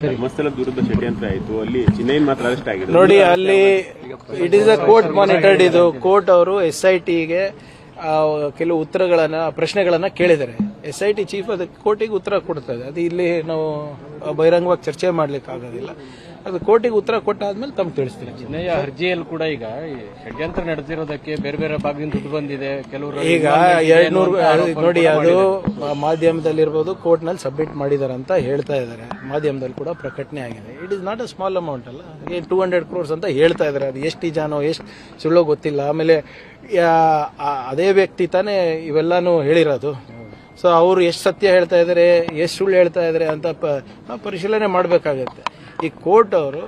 ಧರ್ಮಸ್ಥಳದ ವಿರುದ್ಧ ಷಡ್ಯಂತ್ರ ಆಯಿತು. ಅಲ್ಲಿ ಚಿನ್ನೈನ್ ಮಾತ್ರ ಅರೆಸ್ಟ್ ಆಗಿದೆ. ನೋಡಿ, ಅಲ್ಲಿ it is a court monitored. ಇದು ಕೋರ್ಟ್ ಅವರು SITಗೆ ಕೆಲವು ಪ್ರಶ್ನೆಗಳನ್ನ ಕೇಳಿದ್ದಾರೆ. SIT ಚೀಫ್ ಅದಕ್ಕೆ ಕೋರ್ಟಿಗೆ ಉತ್ತರ ಕೊಡ್ತಾ ಇದೆ. ಅದು ಇಲ್ಲಿ ನಾವು ಬಹಿರಂಗವಾಗಿ ಚರ್ಚೆ ಮಾಡ್ಲಿಕ್ಕೆ ಆಗೋದಿಲ್ಲ. ಅದು ಕೋರ್ಟಿಗೆ ಉತ್ತರ ಕೊಟ್ಟಾದ್ಮೇಲೆ ತಮ್ಗೆ ತಿಳಿಸ್ತೀನಿ. ಚಿನ್ನಯ್ಯ ಅರ್ಜಿಯಲ್ಲಿ ಕೂಡ ಈಗ ಷಡ್ಯಂತ್ರ ನಡೆದಿರೋದಕ್ಕೆ ಬೇರೆ ಬೇರೆ ಭಾಗದಿಂದ ದುಡ್ಡು ಬಂದಿದೆ. ಕೆಲವರು ಈಗ 200 ನೋಡಿ, ಅದು ಮಾಧ್ಯಮದಲ್ಲಿರ್ಬೋದು, ಕೋರ್ಟ್ ನಲ್ಲಿ ಸಬ್ಮಿಟ್ ಮಾಡಿದಾರೆ ಅಂತ ಹೇಳ್ತಾ ಇದ್ದಾರೆ. ಮಾಧ್ಯಮದಲ್ಲಿ ಕೂಡ ಪ್ರಕಟಣೆ ಆಗಿದೆ. It is not a small amount ಅಲ್ಲ. 200 crores ಅಂತ ಹೇಳ್ತಾ ಇದ್ದಾರೆ. ಅದು ಎಷ್ಟು ನಿಜಾನೋ ಎಷ್ಟು ಸುಳ್ಳೋ ಗೊತ್ತಿಲ್ಲ. ಆಮೇಲೆ ಅದೇ ವ್ಯಕ್ತಿ ತಾನೇ ಇವೆಲ್ಲಾನು ಹೇಳಿರೋದು. ಸೊ ಅವರು ಎಷ್ಟು ಸತ್ಯ ಹೇಳ್ತಾ ಇದ್ದಾರೆ, ಎಷ್ಟು ಸುಳ್ಳು ಹೇಳ್ತಾ ಇದ್ದಾರೆ ಅಂತ ಪರಿಶೀಲನೆ ಮಾಡಬೇಕಾಗತ್ತೆ. ಈ ಕೋರ್ಟ್ ಅವರು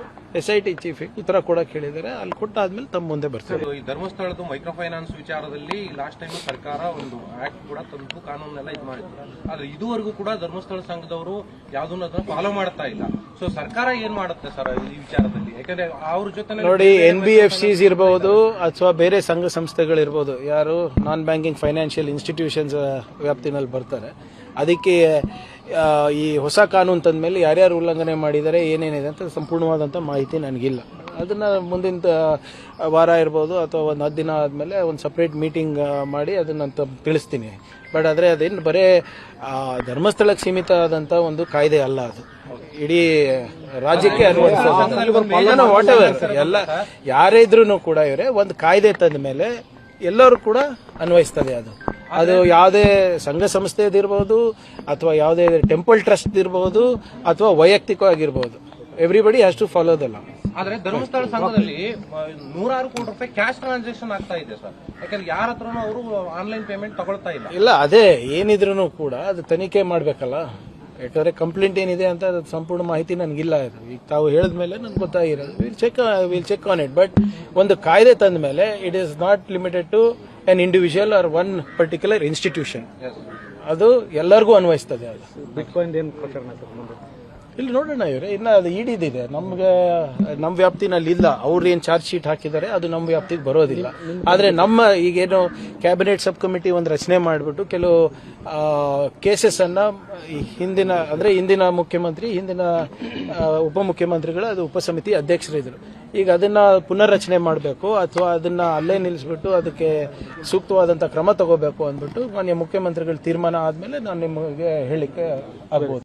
SIT ಚೀಫ್ ಉತ್ತರ ಕೊಡಕ್ಕೆ ಹೇಳಿದ್ದಾರೆ. ಅಲ್ಲಿ ಕೊಟ್ಟಾದ್ಮೇಲೆ ತಮ್ಮ ಮುಂದೆ ಬರ್ತಾರೆ. ಈ ಧರ್ಮಸ್ಥಳದ ಮೈಕ್ರೋ ಫೈನಾನ್ಸ್ ವಿಚಾರದಲ್ಲಿ ಲಾಸ್ಟ್ ಟೈಮ್ ಸರ್ಕಾರ ಒಂದು ಆಕ್ಟ್ ಕೂಡ ತಂದು ಕಾನೂನೆಲ್ಲ ಇದು ಮಾಡಿದ್ರು. ಆದ್ರೆ ಇದುವರೆಗೂ ಕೂಡ ಧರ್ಮಸ್ಥಳ ಸಂಘದವರು ಯಾವ್ದನ್ನ ಅದನ್ನ ಫಾಲೋ ಮಾಡ್ತಾ ಇಲ್ಲ. ಸೊ ಸರ್ಕಾರ ಏನ್ ಮಾಡುತ್ತೆ ಸರ್ ಈ ವಿಚಾರದಲ್ಲಿ? ಯಾಕಂದ್ರೆ ಅವ್ರ ಜೊತೆ ನೋಡಿ, NBFCs ಇರಬಹುದು ಅಥವಾ ಬೇರೆ ಸಂಘ ಸಂಸ್ಥೆಗಳಿರ್ಬೋದು, ಯಾರು ನಾನ್ ಬ್ಯಾಂಕಿಂಗ್ ಫೈನಾನ್ಷಿಯಲ್ ಇನ್ಸ್ಟಿಟ್ಯೂಷನ್ಸ್ ವ್ಯಾಪ್ತಿನಲ್ಲಿ ಬರ್ತಾರೆ. ಅದಕ್ಕೆ ಈ ಹೊಸ ಕಾನೂನು ತಂದ ಮೇಲೆ ಯಾರ್ಯಾರು ಉಲ್ಲಂಘನೆ ಮಾಡಿದ್ದಾರೆ, ಏನೇನಿದೆ ಅಂತ ಸಂಪೂರ್ಣವಾದಂಥ ಮಾಹಿತಿ ನನಗಿಲ್ಲ. ಅದನ್ನ ಮುಂದಿನ ವಾರ ಇರ್ಬೋದು ಅಥವಾ ಒಂದು 10 ದಿನ ಆದಮೇಲೆ ಒಂದು ಸಪ್ರೇಟ್ ಮೀಟಿಂಗ್ ಮಾಡಿ ಅದನ್ನ ತಿಳಿಸ್ತೀನಿ. ಬಟ್ ಆದರೆ ಅದೇನು ಬರೇ ಧರ್ಮಸ್ಥಳಕ್ಕೆ ಸೀಮಿತ ಆದಂಥ ಒಂದು ಕಾಯ್ದೆ ಅಲ್ಲ. ಅದು ಇಡೀ ರಾಜ್ಯಕ್ಕೆ ವಾಟ್ ಎವರ್ ಎಲ್ಲ ಯಾರೇ ಇದ್ರೂ ಕೂಡ ಇವರೇ ಒಂದು ಕಾಯ್ದೆ ತಂದ ಮೇಲೆ ಎಲ್ಲರೂ ಕೂಡ ಅನ್ವಯಿಸ್ತದೆ. ಅದು ಯಾವುದೇ ಸಂಘ ಸಂಸ್ಥೆದಿರ್ಬೋದು ಅಥವಾ ಯಾವುದೇ ಟೆಂಪಲ್ ಟ್ರಸ್ಟ್ ಇರಬಹುದು ಅಥವಾ ವೈಯಕ್ತಿಕವಾಗಿರ್ಬೋದು. Everybody has to follow the law. ಆದ್ರೆ ಧರ್ಮಸ್ಥಳ ಸಂಘದಲ್ಲಿ 106 ಕೋಟಿ ರೂಪಾಯಿ ಕ್ಯಾಶ್ ಟ್ರಾನ್ಸಾಕ್ಷನ್ ಆಗ್ತಾ ಇದೆ ಸರ್. ಯಾಕಂದ್ರೆ ಯಾರ ಹತ್ರನೂ ಅವರು ಆನ್ಲೈನ್ ಪೇಮೆಂಟ್ ತಗೊಳ್ತಾ ಇಲ್ಲ. ಅದೇ ಏನಿದ್ರು ಕೂಡ ಅದು ತನಿಖೆ ಮಾಡ್ಬೇಕಲ್ಲ. ಯಾಕಂದ್ರೆ ಕಂಪ್ಲೇಂಟ್ ಏನಿದೆ ಅಂತ ಅದು ಸಂಪೂರ್ಣ ಮಾಹಿತಿ ನನಗಿಲ್ಲ. ಈಗ ತಾವು ಹೇಳಿದ್ಮೇಲೆ ನನ್ಗೆ ಗೊತ್ತಾಗಿರೋದು. Will check on it. But ಒಂದು ಕಾಯ್ದೆ ತಂದ ಮೇಲೆ it is not limited to an individual or one particular institution. ಅದು ಎಲ್ಲರಿಗೂ ಅನ್ವಯಿಸ್ತದೆ. ಅದು ಬಿಟ್ಕಾಯಿನ್ ಏನು ಪ್ರಕರಣ ಇಲ್ಲಿ ನೋಡೋಣ ಇವರೇ, ಇನ್ನ ಅದು ಇಡಿದಿದೆ. ನಮ್ಮ ವ್ಯಾಪ್ತಿನಲ್ಲಿ ಇಲ್ಲ. ಅವ್ರು ಏನ್ ಚಾರ್ಜ್ ಶೀಟ್ ಹಾಕಿದ್ದಾರೆ ಅದು ನಮ್ಮ ವ್ಯಾಪ್ತಿಗೆ ಬರೋದಿಲ್ಲ. ಆದ್ರೆ ನಮ್ಮ ಈಗೇನು ಕ್ಯಾಬಿನೆಟ್ ಸಬ್ ಕಮಿಟಿ ಒಂದು ರಚನೆ ಮಾಡಿಬಿಟ್ಟು ಕೆಲವು ಕೇಸಸ್ ಅನ್ನ ಹಿಂದಿನ ಮುಖ್ಯಮಂತ್ರಿ, ಹಿಂದಿನ ಉಪಮುಖ್ಯಮಂತ್ರಿಗಳು ಅದು ಉಪಸಮಿತಿ ಅಧ್ಯಕ್ಷರಿದ್ರು. ಈಗ ಅದನ್ನ ಪುನರ್ರಚನೆ ಮಾಡಬೇಕು ಅಥವಾ ಅದನ್ನ ಅಲ್ಲೇ ನಿಲ್ಲಿಸ್ಬಿಟ್ಟು ಅದಕ್ಕೆ ಸೂಕ್ತವಾದಂತಹ ಕ್ರಮ ತಗೋಬೇಕು ಅಂದ್ಬಿಟ್ಟು ಮಾನ್ಯ ಮುಖ್ಯಮಂತ್ರಿಗಳ ತೀರ್ಮಾನ ಆದ್ಮೇಲೆ ನಾನು ನಿಮಗೆ ಹೇಳಿಕ್ಕೆ ಆಗ್ಬೋದು.